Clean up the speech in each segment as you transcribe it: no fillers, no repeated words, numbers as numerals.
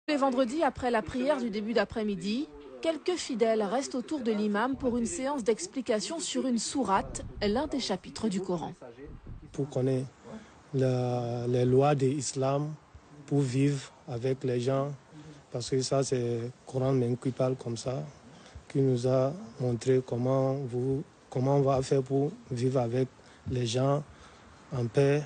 Les vendredis, après la prière du début d'après-midi, quelques fidèles restent autour de l'imam pour une séance d'explication sur une sourate, l'un des chapitres du Coran. Pour connaître les lois de l'islam, pour vivre avec les gens, parce que ça c'est le Coran même qui parle comme ça, qui nous a montré comment on va faire pour vivre avec les gens en paix.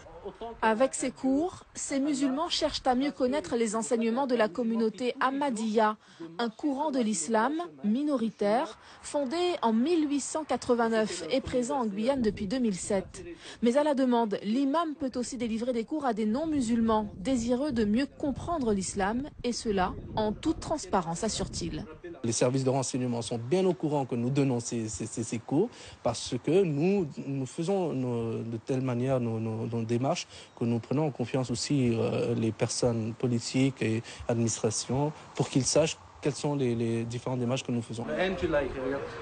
Avec ces cours, ces musulmans cherchent à mieux connaître les enseignements de la communauté Ahmadiyya, un courant de l'islam minoritaire fondé en 1889 et présent en Guyane depuis 2007. Mais à la demande, l'imam peut aussi délivrer des cours à des non-musulmans désireux de mieux comprendre l'islam, et cela en toute transparence, assure-t-il. Les services de renseignement sont bien au courant que nous donnons ces cours parce que nous faisons de telle manière nos démarches que nous prenons en confiance aussi les personnes politiques et administrations pour qu'ils sachent quelles sont les différentes démarches que nous faisons.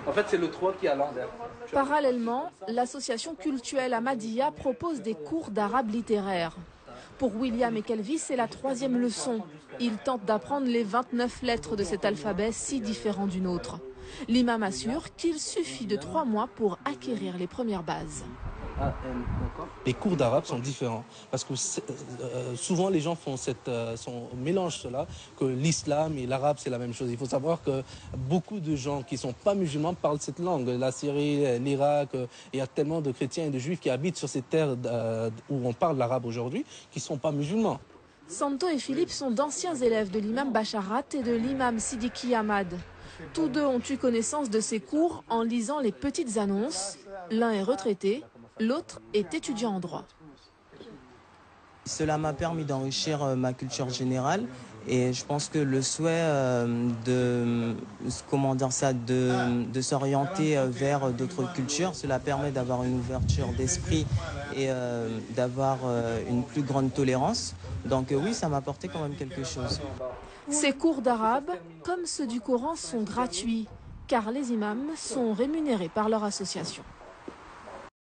En fait, c'est le 3 qui est à l'envers. Parallèlement, l'association cultuelle Ahmadiyya propose des cours d'arabe littéraire. Pour William et Kelvis, c'est la 3e leçon. Ils tentent d'apprendre les 29 lettres de cet alphabet si différent du nôtre. L'imam assure qu'il suffit de 3 mois pour acquérir les premières bases. Les cours d'arabe sont différents parce que souvent les gens mélangent cela, que l'islam et l'arabe c'est la même chose. Il faut savoir que beaucoup de gens qui ne sont pas musulmans parlent cette langue. La Syrie, l'Irak, il y a tellement de chrétiens et de juifs qui habitent sur ces terres où on parle l'arabe aujourd'hui qui ne sont pas musulmans. Santo et Philippe sont d'anciens élèves de l'imam Bacharat et de l'imam Sidiki Ahmad. Tous deux ont eu connaissance de ces cours en lisant les petites annonces. L'un est retraité, l'autre est étudiant en droit. Cela m'a permis d'enrichir ma culture générale et je pense que le souhait de s'orienter vers d'autres cultures, cela permet d'avoir une ouverture d'esprit et d'avoir une plus grande tolérance. Donc oui, ça m'a apporté quand même quelque chose. Ces cours d'arabe, comme ceux du Coran, sont gratuits car les imams sont rémunérés par leur association.